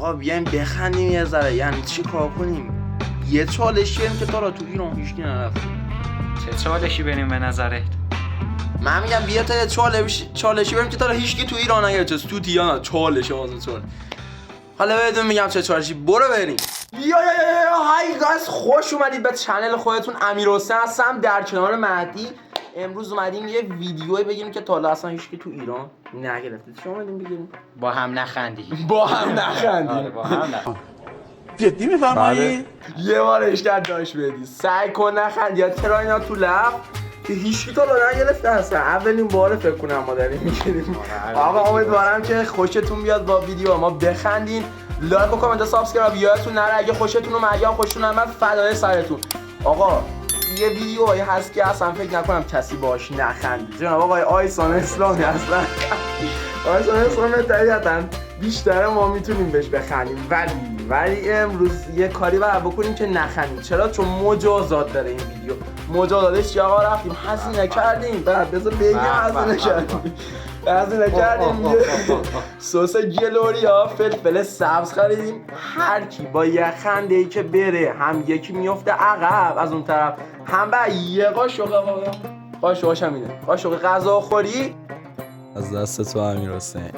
آقا بیایم بخندیم یه ذره، یعنی چی کار کنیم؟ یه چالشی بریم که تا را تو ایران هیچ کی نرفته. چه چالشی بریم به نظرت؟ من میگم بیا تا یه چالشی بریم که تا را هیچ کی تو ایران نگرفته. تو دیانا چالش حالا بهتون میگم چه چالشی. برو بریم. یا های گایز، خوش اومدید به چنل خودتون. امیرحسین هستم در کنار مهدی. امروز اومدیم یه ویدیوی بگیریم که تا حالا اصلا هیچ کی تو ایران نگرفته. چی اومدیم بگیریم؟ با هم نخندیم. با هم نخندیم. با هم نخندیم. جدی میفرمایی؟ یه بار اشتر داشت بدی سعی کن نخند یا تراینا تو لب که هیچ کی تو رو نگرفته اصلا. اولین باره فکر کنم ما داریم میگیریم. آقا امیدوارم که خوشتون بیاد با ویدیو ما، بخندین. لایک و کامنت و سابسکرایب یادتون نره. اگه خوشتون اومد یا خوشتون اومد فدای سرتون. آقا یه ویدیوهایی هست که اصلا فکر نکنم کسی باهاش نخندید. جناب آقای آیسان اسلامی اصلا آیسان اسلامی طبیعتاً بیشتر ما میتونیم بهش بخندیم، ولی امروز یه کاری باید بکنیم که نخندیم. چرا؟ چون مجازات داره این ویدیو. مجازاتش چی آقا؟ رفتیم هزینه کردیم. بذار بگم هزینه کردیم. سس گلوریا فلفل سبز خریدیم. هر کی با یه خنده ای که بره، هم یکی میفته عقب از اون طرف، هم با یه قاشقش هم اینه، قاشق غذاخوری از دست تو امیرحسین.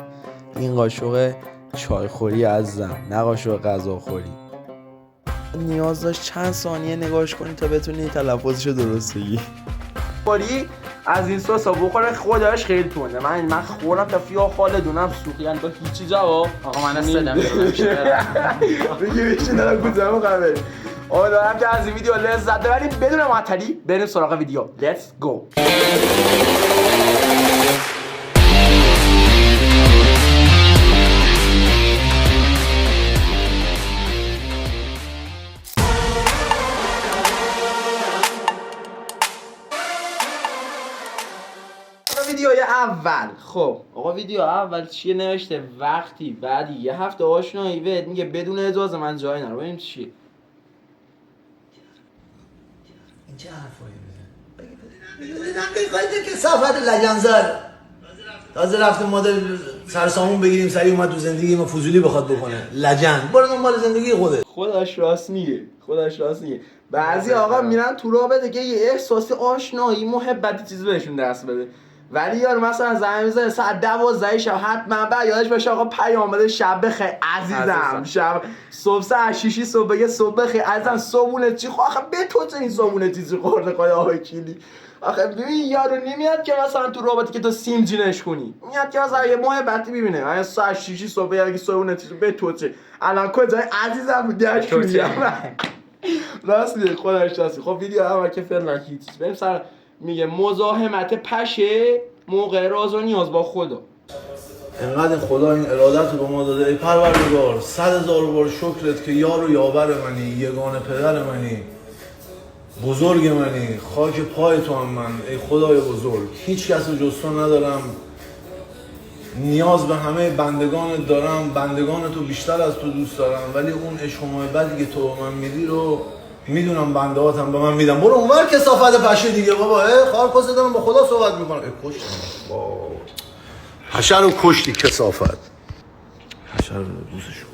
این قاشق چای خوری عزیزم، نه قاشق غذا خوری. نیاز داشت چند ثانیه نگاش کنی تا بتونی تلفظشو درست بگی. خوری از این سس بخوره، خودش خیلی تونه. من خورم تا فیا خالدونم سوخی، یعنی با هیچی جواب. آقا من استدم بگی بشین دارم کجا مقابل. امیدوارم که از این ویدیو لذت ببریم. بدون معطلی بریم سراغ ویدیو. Let's go. ویدیوی اول. خب آقا ویدیو اول چیه نوشته؟ وقتی بعدی یه هفته آشنایی بهت میگه بدون اجازه من جایی نرو. ببینیم چیه. این چه حرفایی میزنه؟ بگه که صفحت لجنزر تازه رفتیم ما سر سامون بگیریم، سریع اومد تو زندگی ما فضولی بخواد بکنه. لجن برو دنبال زندگی خودش راست میگه. بعضی آقا میرن تو رابطه که یه احساس آشنایی محبتی چیزی بهشون دست بده، ولی یارو مثلا زنگ میزنه ساعت 12 شب، حتما بعد یادش باشه آقا پیام بده شب بخیر عزیزم. شب صبح ساعت 6 صبح بگه صبح بخیر عزیزم. صبحونه چی خو آخه به تو چه این صبحونه چیزی خورده قای آقای کلی. آخه ببین یارو نمیاد که مثلا تو رابطه که تو سیم جینش کنی، میاد که مثلا یه محبتی ببینه. من ساعت 6 صبح بگه صبحونه چیزی به تو چه الان کجای عزیزم دیاش میگم. راست میگه خودش راست. خب ویدیو اول که فعلا هیچ بریم سر میگه مزاحمت پشه موقع راز و نیاز با خدا. انقدر خدا این ارادت رو به ما داده. ای پروردگار 100,000 بار شکرت که یار و یاور منی، یگانه پدر منی، بزرگ منی، خاک پای تو هم من. ای خدای بزرگ، هیچ کس رو جز تو ندارم، نیاز به همه بندگانت دارم، بندگان تو بیشتر از تو دوست دارم، ولی اون عشق و محبتی که تو به من میدی رو میدونم بنده هاتم به من میدم. برو اونور کثافت پشه دیگه بابا. خار پست دارم با خدا صحبت میکنم. کشتی با حشر رو کشتی کثافت. حشر رو دوستش کن.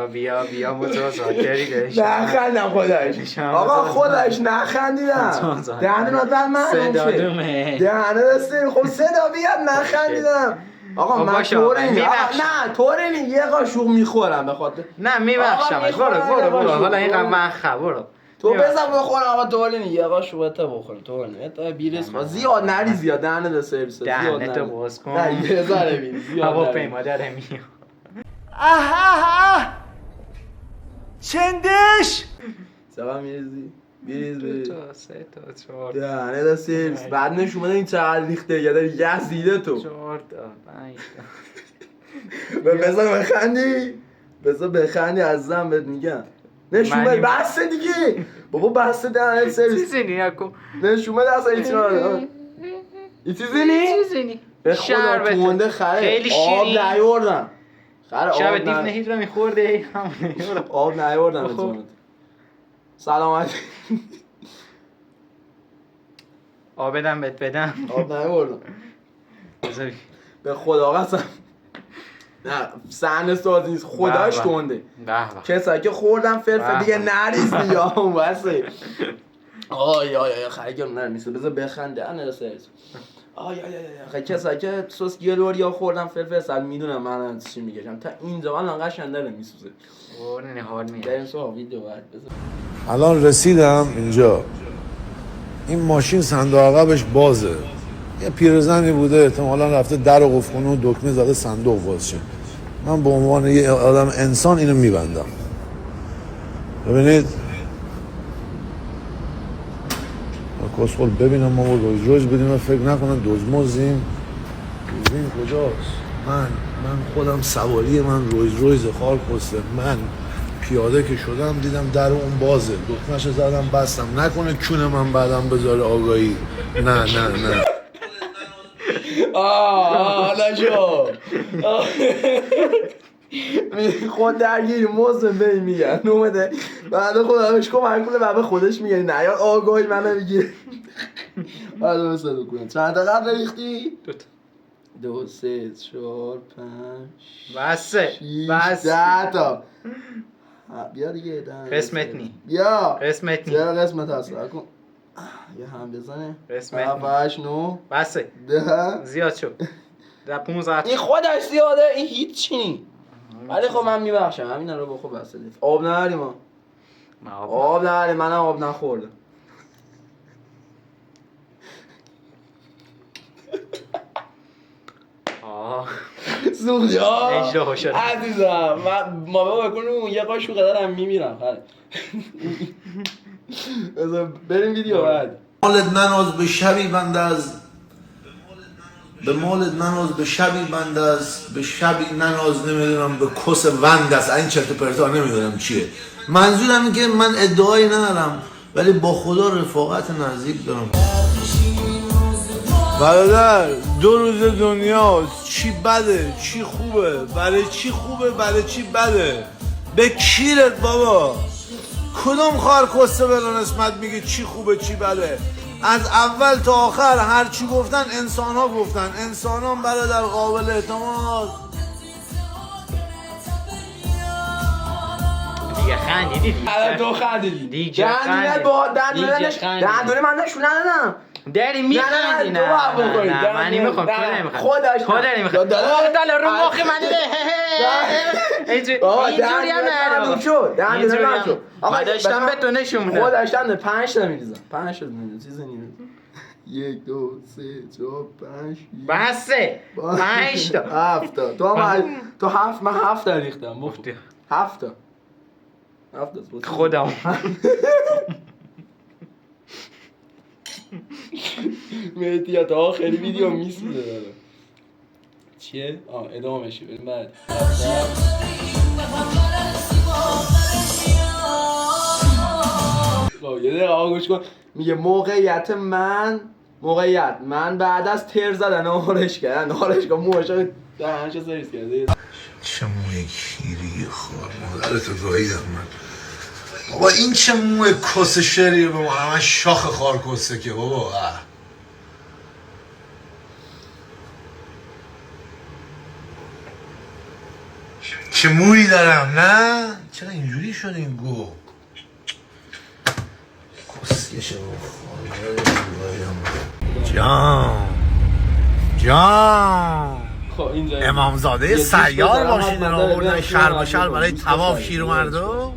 بیا مجازات داری نخندم خودش. آقا خودش نخندیدم. دهنه نادر من صدا دومه. دهنه دسته. خب صدا بیاد نخندیدم. آقا من طوری نه طوری نی یه قاشق میخورم به خاطر نه میبخشم. برو حالا اینقدر مخه برو تو بزن بخورم. آقا طوری نی یه قاشق تا بخورم. طوری نی تا بیرس زیاد نری زیاد دهنه ده سرویس زیاد دهنه تو باز کن. نه یه ذره ببین زیاد هواپیما داره میاد. چندش سلام میریزی تا 3 تا 4 دهنه ده سرویس. بعد نشون بده این چقدر ریخته یه داری یزیده تو. 4 تا 5 تا بذار بخندی عزیزم بهت میگم. نشون بده بس دیگه بابا بس دهنه سرویس. چیزی نکن. نشون بده اصلا این چیزی نی به خدا تونده خره آب نیوردم. شب دیو نهید رو میخورده آب نیوردم. سلامت. آب بدم بهت بدم. آب نیوردم بذاری به خدا قسم. نه صحنه سازی نیست خداش گنده. کسایی که خوردن فلفل دیگه نریز دیگه اون واسه آی خیلی نمیشه بذار بخنده نرسه آی خیلی کسایی که سس گلوریا خوردن فلفل سال میدونم من چی میگم تا اینجا من انقدر شنده میسوزه اون حال میاد بریم سو ویدیو بعد بذار الان رسیدم اینجا. این ماشین صندوق عقبش بازه. یه پیرزنی بوده احتمالاً رفته در و قفل کنه و دکمه زده صندوق باز شه. من به عنوان یه آدم انسان اینو میبندم. ببینید کسخل ببینم ما روز بدیم فکر نکنم دزمزیم کجاست. من خودم سواری من روز خار کسته. من پیاده که شدم دیدم در اون بازه دکمه‌شو زدم بستم نکنه کونه من بعدم بذاره آگاهی. نه نشو خود درگیر موزه بی میگن اومده بعد خودش کمک کنه بعد خودش میگه نه یا آگاهی منو میگیره. حالا مثلا کنم چند تا قبل ریختی؟ 2 3 4 5 بس 10 تا بیا دیگه قسمت نی بیا قسمت نی چرا قسمت هست کن یه هم بزنه قسمت 7 9 بس 10 زیاد شد 15 این خودش زیاده این هیچی نی ولی خب من میبخشم همین رو بخور بسته دید آب نهاریم ما آب نهاریم منم آب نخوردم سوختی عزیزم ما بابا بکنیم یه قاشق دارم میمیرم خاله بریم ویدیو بعد مالت نناز به شبی بند از به مالت نناز به شبی بند از به شبی نناز نمیدونم به کس وند است. این چرت و پرتا نمیدونم چیه. منظورم اینه که من ادعایی ندارم ولی با خدا رفاقت نزدیک دارم. برادر 2 روز دنیاست. چی بده چی خوبه برای چی خوبه برای چی بده به کیرت بابا. کدوم خار کسته به نسبت میگه چی خوبه چی بده. از اول تا آخر هر چی گفتن انسان ها گفتن. انسان ها برادر قابل اعتماد. دیگه خندیدی تو خندیدی دیگه دندونه با دندونه من نشون ندادم داری میخندی نه من نمیخوام خودش نمیخوام دالا رو مخ من اینجوری هم نرو دندونه من شد آقا داشتم به تو نشون میدم خودشتن 5 تا میریزم 5 تا میریزم چیزی نمیریزم 1 2 3 4 5 بسه 5 تا 7 تا تو 7 من 7 تا ریختم مفتی 7 تا خودم مهدی تا آخری ویدیو میسوزه داره چیه؟ ادامه شو بریم بعد یه دقیقه آقا گوش کن میگه موقعیت من بعد از تر زدن آرش کردن موشا دهنشو سریس کرده چه موی کیری خور مادرتو گاهیدم من بابا. این چه موی کس شریه بابا. همه شاخ خار کسه که بابا. چه مویی دارم نه؟ چرا اینجوری شد این گو؟ کسیشه جان امامزاده سیار باشید رو آوردن شرمشل برای تواف شیر و مردم.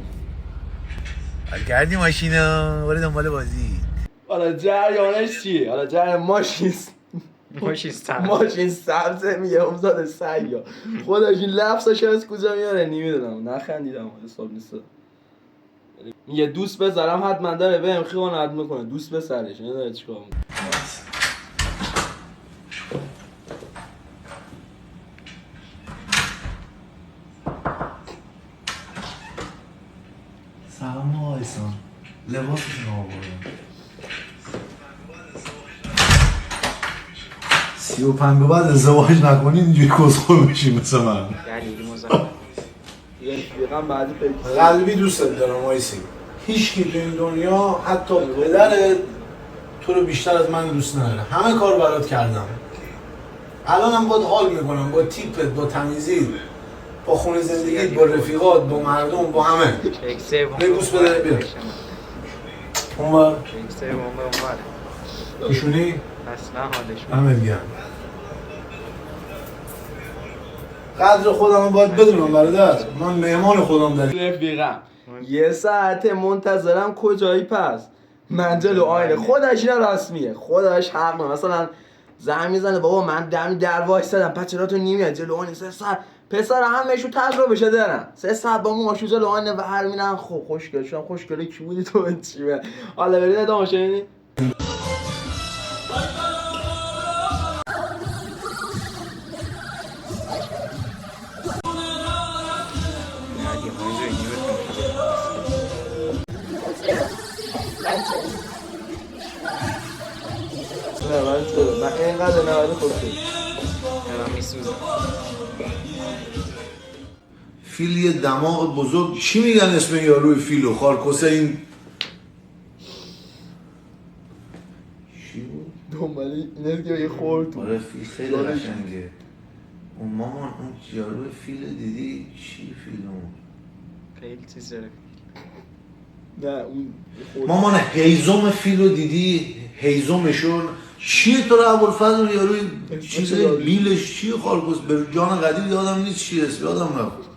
گردی ماشینو برای دنبال بازی. حالا جریانش چیه؟ حالا جریان ماشین سبزه میگه امامزاده سیار خودش این لفظش از کجا میاره نمیدونم نخندیدم حساب نیست. میگه دوست بذارم حتما داره بهم خیانت میکنه دوست بسرش نداره چیکار میکنه. سلام آقا ایسان لباسشون آوردم 35 به بعد ازدواج نکنی اینجوری کسخور بشی مثل من. قلبی دوستت دارم آیسی. هیچ کی تو این دنیا حتی پدرت تو رو بیشتر از من دوست نداره. همه کار برات کردم. الانم باید حال میکنم با تیپت با تمیزی با خونه زندگیت، با رفیقات، با مردم، با همه. بگوس بده بیا اونور ایشونی؟ اصلا حالش همه بیان قدر خودم رو باید بدونم برادر، من مهمان خودم دارم. رفیقم یه ساعت منتظرم کجایی پس؟ من جلو آینه خودش اینا رسمیه، خودش حق نه. مثلا زنگ میزنه بابا من دمی در وایسادم پس چرا تو نمیاد جلو آینه 3 ساعت؟ پسر همه‌شون تجربهشه دارن 3 ساعت با ماشو جلو آینه و هر میرن. خب خوشگل شدم، خوشگله کی بودی تو چیه؟ حالا برید ادامه شنیدی؟ نه من اینقدر نهاده خوشگل میسوزه. فیل یه دماغ بزرگ، چی میگن اسم یاروی فیلو؟ خارکوسه این چی بود؟ دنبالی اینه که یه خورد تو. آره فیل خیلی قشنگه. اون مامان اون یاروی فیل دیدی؟ چی فیل اون؟ خیلی چیز داره. نه اون مامان هیزم فیلو دیدی؟ هیزمشون چیه تو رو ابوالفضل یاروی چیز بیلش چیه؟ خارکوس به جان قدیم یادم نیست چیه اسم، یادم رفت.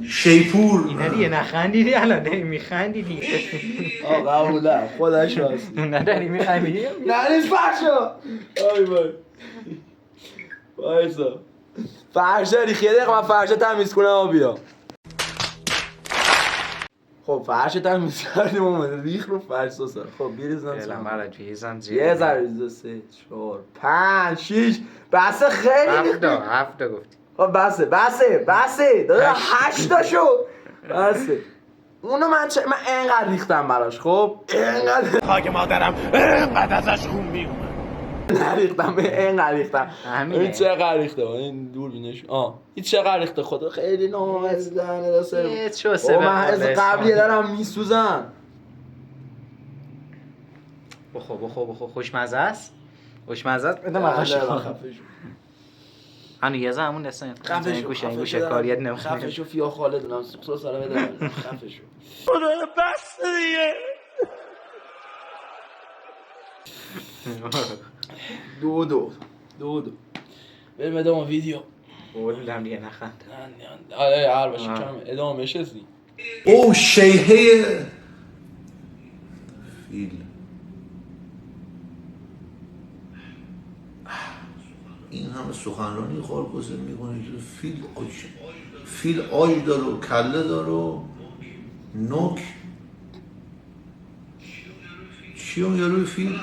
شیپور اینا دیگه نخندیدی الان میخندی دیگه. آقا قبوله خودش راست نداری میخندی؟ نه نیست فرشا. آی بای بایسا فرشا ریخی یه دقیقه من فرشا تمیز کنم و بیا. خب فرشا تمیز کردیم اومده ریخ رو فرشا سر. خب بیریزم فعلا برای جیزم یه ذره ریزه 3 4 5 6 بسه خیلی هفته گفتی. خب بسه داده 8 تا شد بسه. اونو من انقدر ریختم براش. خب انقدر خاک مادرم انقدر ازش خون میومد. نریختم انقدر ریختم. همینه. این چقدر ریخته این دور بینش این چقدر ریخته خدا خیلی نامزدنه دسته. یه چو سه من از قبلی دارم میسوزم. بخو خوشمزه است. بده من خفه شو هنو یه زمون دستن خفه شو این گوشه کاریت نمیخواد. خفه شو فیا خالدونم سوخت سارا بده خفه شو. بس دیگه. 2 بریم ادامه ویدیو. بودم دیگه نخند. آره هر باشه کم ادامه شستی. او شیهه فیل این همه سخنرانی خارکوسه میکنه که فیل آی داره و کله داره و نوک چی اون یاروی فیل؟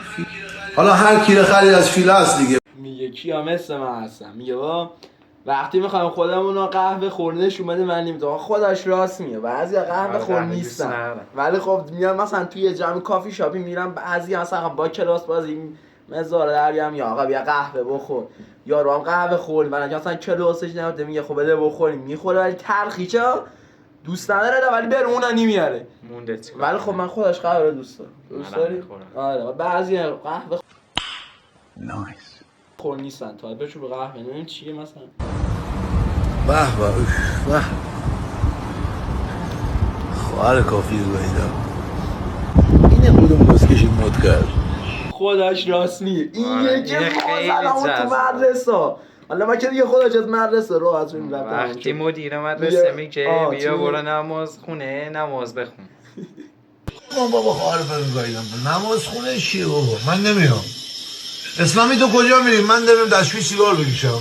حالا هر کی خرید از فیل هست دیگه. میگه کیا مثل من هستم. میگه با وقتی میخوایم خودمون رو قهوه خوردنش اومده من نمیدونم خودش راست میگه. بعضیا قهوه خور نیستن ولی خب میان مثلا توی جمع کافی شاپی میرن بعضیا مثلا با کلاس بازی مزاره دریم یا آقا بیا قهوه بخور یا رو هم قهوه خوریم ولی مثلا کلاسش نمیده میگه خب بده بخوریم میخوره ولی تلخیچه دوست نداره ولی بر اونها نمیاره مونده. ولی خب من خودش قهوه رو دوست دارم. دوست داری؟ آره بعضیا قهوه نایس خور نیستن تا بهشون رو قهوه نمیم چیه مثلا به خواهر کافی رو بایدم اینه خودم بسکشی مد کرد خودش راست میگه. این یکی مازلمون تو مدرسه. حالا من که دیگه خودش از مدرسه رو از اون رفتم وقتی مدیر مدرسه میگه بیا برو نماز خونه نماز بخون. من بابا خواهر فرم گایدم نماز خونه چیه بابا من نمیام. اسلامی تو کجا میریم؟ من دارم دستشوی سیگار بکشم.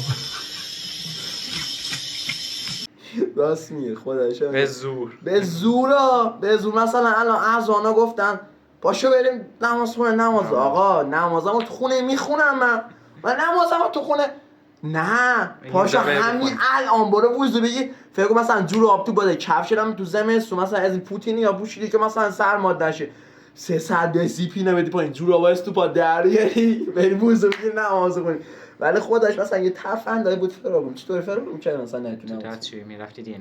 راست میگه خودش به زور مثلا الان اذانا گفتن پاشو بریم نماز خونه. نماز آقا نمازمو تو خونه میخونم من نمازمو تو خونه نه پاشو همین الان برو وضو بگی. فکر کن مثلا جور آب تو باده کفش دارم تو زمستون مثلا از این پوتینی یا پوشیدی که مثلا سرماد نشه 3 ساعت به زیپی نمیدی پایین جور آب تو پا دریاری بری وضو بگی نماز خونی. ولی خودش مثلا یه تفندایی بود فراغون چطور فراغون کرد مثلا نتونم دستشویی میرفتی دیگه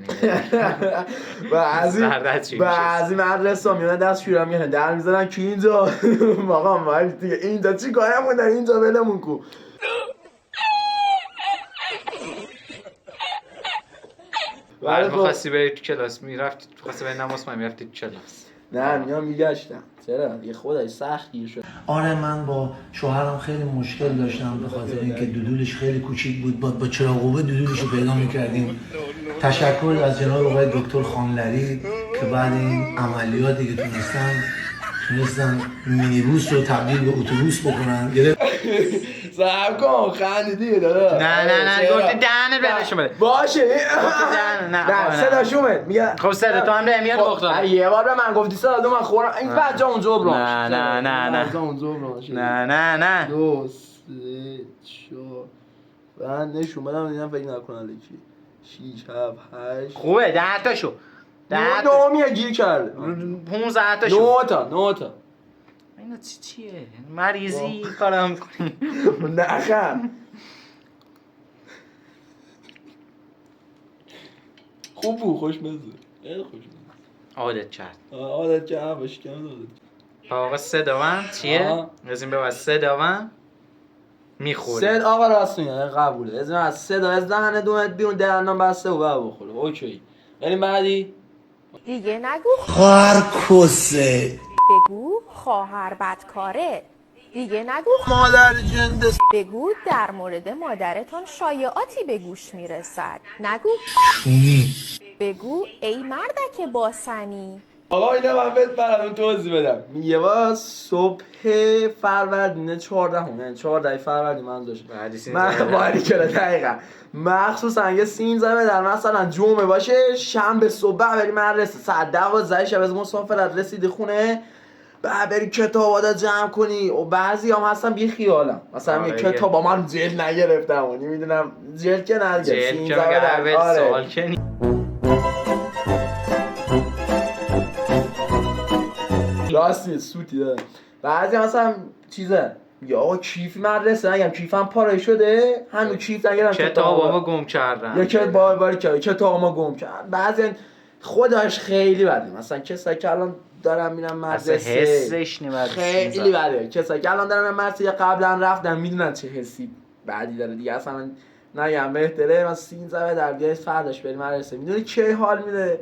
بعضی مدرسه ها میونن دستشویی هم میگن در میزنن که اینجا آقا ما دیگه اینجا چی کارمون در اینجا ولمون کو. بعد می‌خواستی بری تو کلاس میرفتی، می‌خواستی بری نماز خوندی میرفتی تو کلاس. نه میام میگشتم. چرا؟ یه خدای سخت گیر شد. آره من با شوهرم خیلی مشکل داشتم به خاطر اینکه دودولش خیلی کوچیک بود. با چراغ دودولش رو پیدا می‌کردیم. تشکر از جناب آقای دکتر خانلری که بعد این عملیاتی که تونستن مینیبوس رو تبدیل به اتوبوس بکنن. صبر کن خندیدی دادا. نه گفتی دهنت بلشون بده. باشه. نه صداش اومد. میگه خب صدا تو هم ده میاد بخدا. یه بار به من گفتی صدا دو من خورم این بچه اونجا برو. نه 2 3 4 من نشون بدم دیدم فکر نکنم لکی 6 7 8 خوبه 10 تاشو 10 نومیه گیر کرده 15 تاشو 9 تا اینا چیه مریضی کارم می‌کنی نخم خوب بود خوشمزه خیلی خوشمزه عادت کرد عادت کرد باشه کم عادت آقا صداوند چیه؟ از این به بعد صداوند میخوره صد آقا راست میگه قبوله از من صدا از دهن دومت بیرون دهنم بسته و بعد بخوره اوکی یعنی بعدی دیگه نگو خواهر کسه بگو خواهر بدکاره دیگه نگو مادر جنده بگو در مورد مادرتان شایعاتی به گوش میرسد نگو بگو ای مردک باسنی آقا اینا من بهت براتون توضیح بدم یه بار صبح فروردین 14 فروردین من داشت من باری کرده دقیقا مخصوصا یه 13 در مثلا جمعه باشه شنبه صبح بری مدرسه ساعت 12 شب از مسافرت رسیدی خونه بعد بری کتابات جمع کنی و بعضی هم هستن بی خیالم مثلا یه کتاب با من جلد نگرفتم و نمیدونم جلد که نگرفت جلد که مگه اول سوال کنی راستی سوتی داره بعضی مثلا چیزه یا آقا کیفی مدرسه نگم کیفم پاره شده هنو کیف نگرم کتابامو گم کردم یا که باری کرد کتابامو گم کرد بعضی خودش خیلی بده مثلا کسایی که الان دارم میرم مدرسه حسش نمیاد خیلی بده کسایی که الان دارم میرم مدرسه یا قبلا رفتم میدونن چه حسی بعدی داره دیگه اصلا نگم بهتره من 13 در بیای فرداش بریم مدرسه میدونی کی حال میده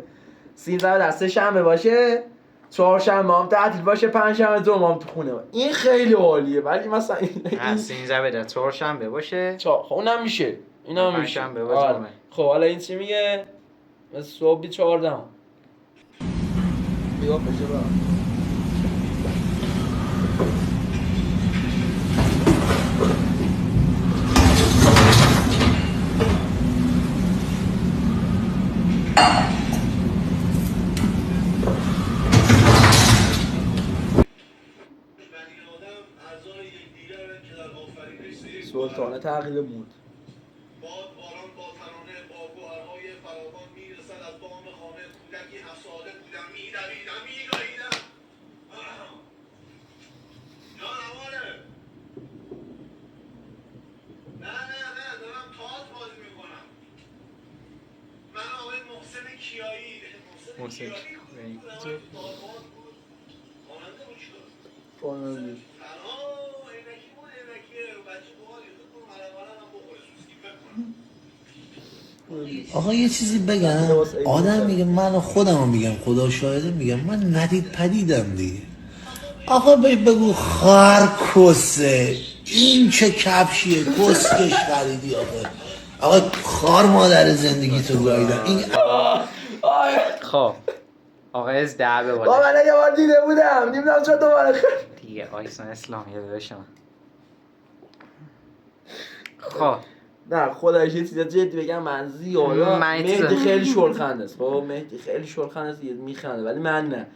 13 در سه شنبه باشه چهارشنبه هم تعطیل باشه پنجشنبه جمعه هم تو خونه این خیلی عالیه ولی مثلا این 13 در چهارشنبه باشه خب اونم میشه اینا هم میشه پنجشنبه و جمعه خب حالا این چی میگه صبح 14 بیا پشه با سلطانه تغییر مود باد باران با ترانه با گوهرهای فراوان میرسد از بام خانه کودکی 7 ساله بودم میدویدم میگاییدم جانواره نه دارم تاز بازی میکنم من آقای محسن کیایی محسن کیایی خواننده بود چیکار فانوزی آقا یه چیزی بگم آدم میگه من خودمو میگم خدا شاهده میگم من ندید پدیدم دیگه آقا بگو خار کسه این چه کفشیه کسکش خریدی آقا خار مادر زندگی تو گاییدم این خب آقا از دعبه بالا با من یه بار دیده بودم نمیدونم چرا دوباره دیگه آیسان اسلامی داشتم خب نه خدایش یه چیز جدی بگم من زیادا مهدی خیلی شلخنده است خب مهدی خیلی شلخنده است میخنده ولی من نه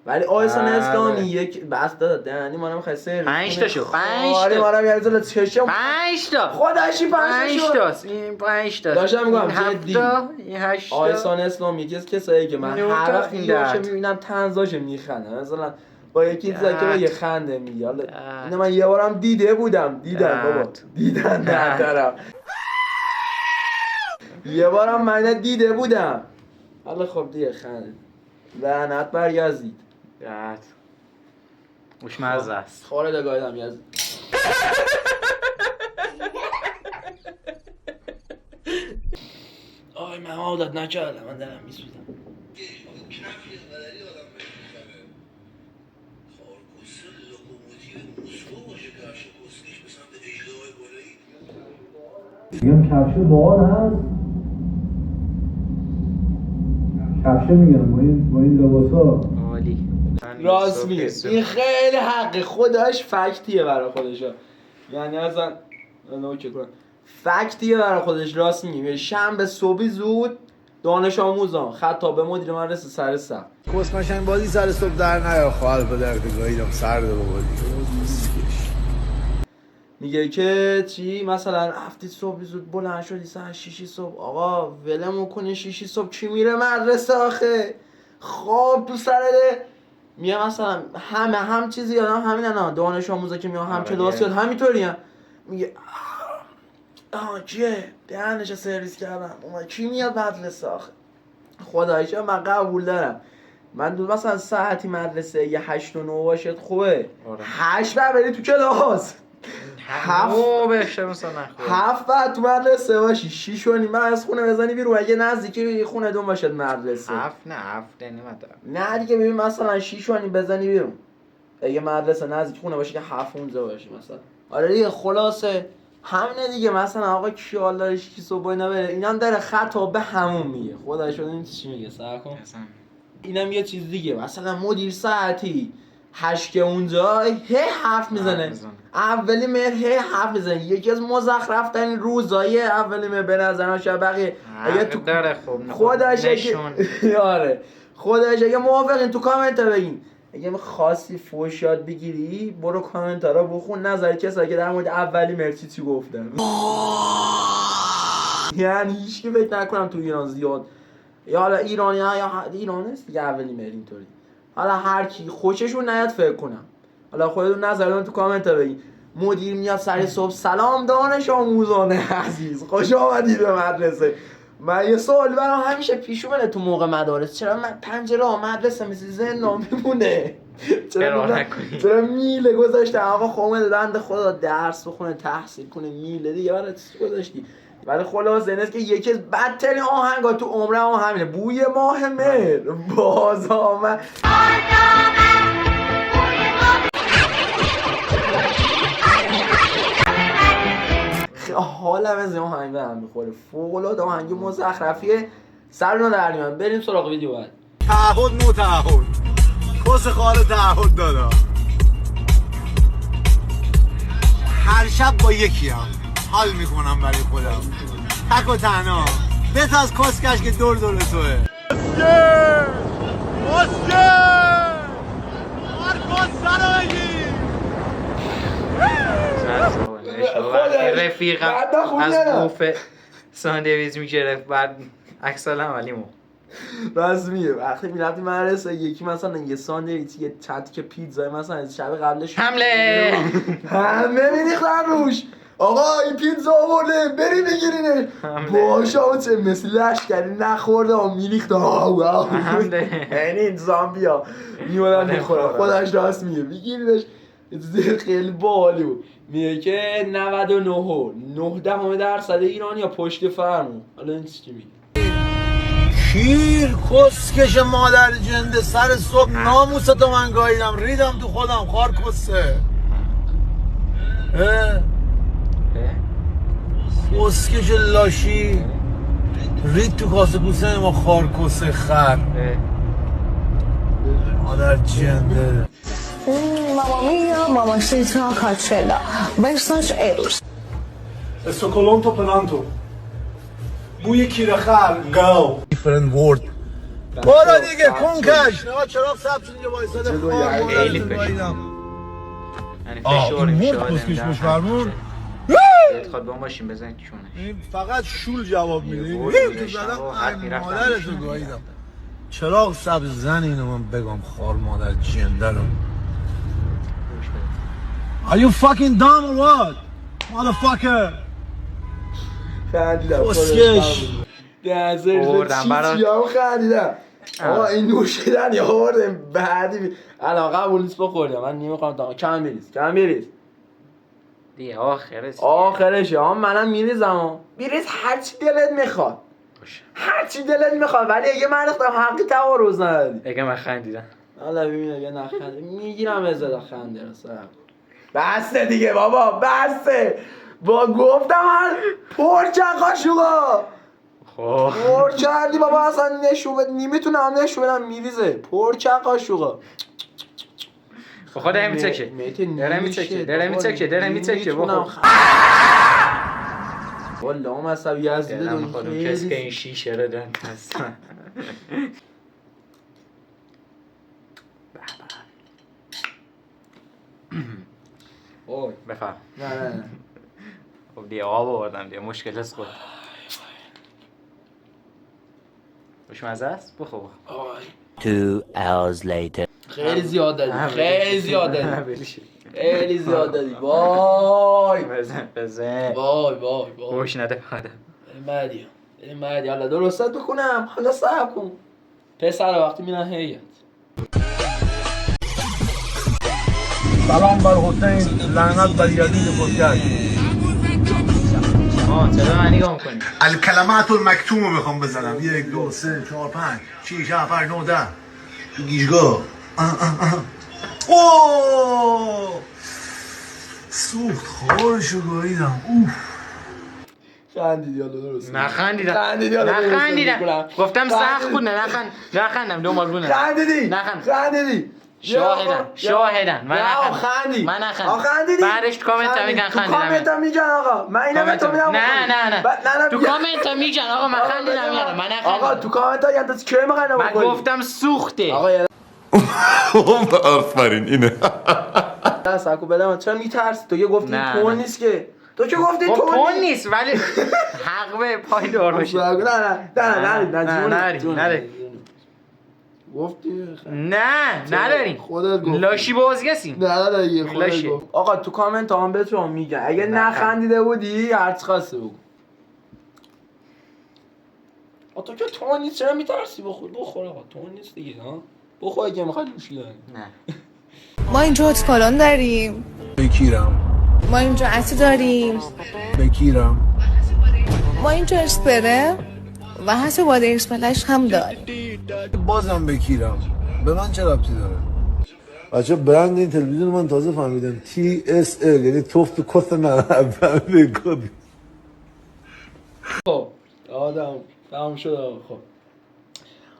ولی آیسان اسلامی یک بس داد دهنی ما هم خسته 5 تا شو 5 آره تا ما هم یه ذره چشم 5 تا خدایشی 5 تا تاست این 5 تا داشتم میگم جدی این 8 تا آیسان اسلامی یکی از کسایی که من هر وقت اینو میبینم طنزاش میخنده مثلا با یکی چیزا که یه خنده میگه حالا اینو من یه بارم دیده بودم بابا دیدن نه طرف یه بارم من دیده بودم حالا خب دیگه خنده لعنت بر یزید خوشمزه است خالد گایدم یزید آی من عادت نکردم من دارم میسوزم. کفی انقدری آدم بهش میزنه خارکسته لوکوموتیو مسکو باشه کفش کسکش به سمت اجدهای بالایی. میگم کفش باحال هست. کفش میگم با این لباسا عالی. راست میگه این خیلی حقه خودش فکتیه برای خودشا. یعنی اصلا نوکه کنم فکتیه برای خودش. راست میگه شنبه صبحی زود دانش آموزان خطاب مدیر مدرسه سر صف کسمشنگ بازی سر صبح در نیار خواهر پدر گاهیدم سرده بابا دیگه. میگه که چی مثلا هفته صبح زود بلند شدی ساعت 6 صبح آقا ولمون کنی 6 صبح کی میره مدرسه آخه خواب تو سرده. میگه مثلا هم چیزی یادم همینه دانش آموزا که میان هم کلاس یاد همینطوری هم. میگه کیه دهنش سرویس کردم اومد کی میاد مدرسه آخه خداییش من قبول دارم. من دو مثلا ساعتی مدرسه یه 8 و 9 باشد خوبه. 8 بعد بری تو کلاس 7 بهشه مثلا خوبه 7 بعد تو مدرسه باشی 6 و نیم از خونه بزنی بیرون اگه نزدیکی خونه دون باشد مدرسه 7 نه 7 نه دیگه ببین مثلا 6 و نیم بزنی بیرون اگه مدرسه نزدیک خونه باشه که 7 اونجا باشه مثلا. آره دیگه خلاصه همینه دیگه. مثلا آقا کی حال داره کی صبح اینا بره اینم داره خطا به همون میگه خدا شده این چی میگه صبر کن اینم یه چیز دیگه. مثلا مدیر ساعتی 8 که اونجا حرف میزنه اولی مهر حرف میزنه. یکی از مزخرف ترین روزای اولی مهر به نظر من شاید بقیه اگه تو خودش آره خودش اگه موافقین تو کامنت بگین. اگه خواستی فوش یاد بگیری برو کامنت ها رو بخون نظر کسایی که در مورد اولی مرچی چی گفتن. یعنی هیچکی فکر نکنم تو ایران زیاد یا حالا ایرانی ها یا ایران است دیگه اولی مر اینطوری. حالا هر کی خوششون نیاد فکر کنم. حالا خودتون نظرتون تو کامنت ها بگین. مدیر میاد سر صبح سلام دانش آموزان عزیز خوش آمدید به مدرسه. من یه سوال برام همیشه پیش اومده تو موقع مدارس چرا پنجره مدرسه مثل زندان میمونه؟ چرا میله گذاشته آقا خومه بنده خدا درس بخونه تحصیل کنه میله دیگه برای چی گذاشتی؟ ولی خلاصه اینه که یکی از بدترین آهنگا تو عمرم همینه بوی ماه مهر باز آمد. حالم از این آهنگ به هم میخوره فوق‌العاده آهنگ مزخرفیه. سرنا در میان بریم سراغ ویدیو بعد. تعهد نو تعهد کس خاله تعهد دادا هر شب با یکیم حال میکنم برای خودم تک و تنها بس از کسکش که دور توه کسکه هر کسه رو بگی رفیقم از بوفه ساندویچ میگرفت بعد عکسال عملیمو راست میگه. وقتی میرفتی مدرسه یکی مثلا یه ساندویچ یه چند که پیتزا مثلا شب قبلش حمله میریختن روش آقا این پیتزا آورده بری بگیرینش باشا چه مثل لشکری نخورده و میریخت حمله یعنی این زامبیا میمونن میخورن خودش راست میگه بگیرینش. خیلی باحالی بود. میگه که 99.9% ایرانی ها پشت فرمون. حالا این چی میگه شیر کسکش مادر جنده سر صبح ناموستو من گاهیدم ریدم تو خودم خار کسه کسکش لاشی رید تو کاسه کوسه ما خار کسه خر مادر جنده. Mamma mia, mamma si sono cancella. Versace euros. استکهلم تو پلانتو بوی کیره خر گو different word برو دیگه کنکش نگاه چراغ سبز شد یه وایساده خار خیلی فشار یعنی فشار مرد کسکش پشت فرمون خواهد با ماشین بزن کشونش فقط شول جواب میده تو زدم مادرتو گاهیدم چراغ سبز زن اینو من بگم خار مادر جنده رو Are you fucking dumb or what? Motherfucker خندیدم کسکش بردم چی هم خندیدم آقا این نوشیدن یا بردم بعدی الان قبول نیست بخوردم من نمیخوام تا کم بریز دیگه آخرشه منم میریزم بیریز هرچی دلت میخواد هر چی دلت میخواد، ولی اگه من رفتم حقی تعارض ندادی. اگه من خندیدم حالا ببین اگه نخنده میگیرم ازت خنده رو سرم. بسته دیگه بابا، بسته. با گفتم هر پرچه قاشقا خب پر کردی بابا، اصلا نشون بد نمیتونم نشون بدم میریزه. پرچه قاشقا خود میتکه داره میتکه والله مصابی از دلم خودم کسی که این شیشه رو دارن هستن. اوه بفهم. نه خب دیگه آب آوردم دیگه، مشکل است خود. خوشمزه است؟ بخور. 2 hours later. خیلی زیاد دادی، خیلی زیاد دادی، خیلی زیاد دادی. وای بزن وای گوش نده پادم. مردی حالا درستت بکنم، حالا صبر کن. پسر وقتی میرن هیئت. سلام بر حسین، لعنت بر یزید خودکش. چرا من نگاه میکنی؟ الکلمات المکتوم رو میخوام بزنم. 1 2 3 4 5 6 7 8 9 10 تو گیجگاه. اوه سوخت خورشو گاهیدم. اوف خندیدی حالا درست. نخندیدم. گفتم سخت بود. نخندم دو مال بونه. خندیدی. شاهدن. من نخندم. بعدش تو کامنت هم میگن خندیدم. تو کامنت هم میگن آقا. من اینو به تو میدم. نه. تو کامنت هم میگن آقا من خندیدم یارم. من نخندم. آقا تو کامنت ها یعنی کی میخواد من گفتم سوخته. آقا یه آفرین اینه. ساکو بدم. چرا میترسی؟ تو یه گفتی تون نیست که. تو چه گفتی تون نیست ولی حق به پای دار باشه. نه گفتی نه نداریم. خودت گفتی. لاشی بازگسیم. نه دیگه خودت گفت. آقا تو کامنت هم بهتون میگن اگه نخندیده بودی هرچی خواسته بگو. تو که تون نیست چرا میترسی؟ بخور آقا تون نیست دیگه ها. بخور اگه میخوای نوشیدنی. نه ما اینجا اتکالون داریم، بکیرم. ما اینجا عطر داریم، بکیرم. ما اینجا اسپره و حتی باد اسپلش هم داریم. بازم بکیرم. به من چه ربطی داره؟ بچه برند این تلویزیون من تازه فهمیدم TSL یعنی توف تو کست من. خب آدم تموم شد. خب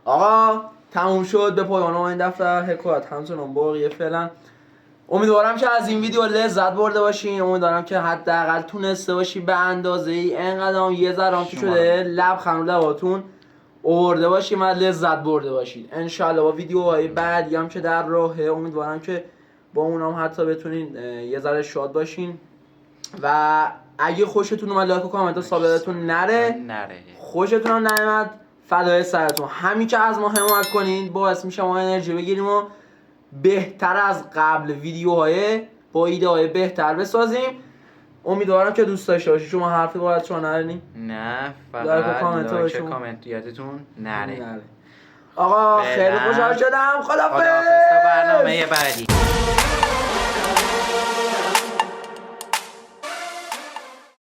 آقا تموم شد. به پایان این دفتر حکایت همچنان باقیه فعلا. امیدوارم که از این ویدیو لذت برده باشین. امیدوارم که حداقل تونسته باشی به اندازه ای انقدر یه ذره تو شده لبخند لباتون آورده باشیم و لذت برده باشید. انشالله با ویدیوهای بعدی هم که در راهه امیدوارم که با اونام حتی بتونین یه ذره شاد باشین و اگه خوشتون اومد لایک و کامنت و سابقتون نره. خوشتون هم نیومد فدای سرتون. همین که از ما حمایت کنین باعث میشه ما انرژی بگیریم و بهتر از قبل ویدیوهای با ایده های بهتر بسازیم. امیدوارم که دوست داشته باشید. شما حرفی باید شما نرینی؟ نه فقط لایک و کامنت یادتون نره. آقا خیلی خوشحال شدم. خداحافظ. تا برنامه بعدی.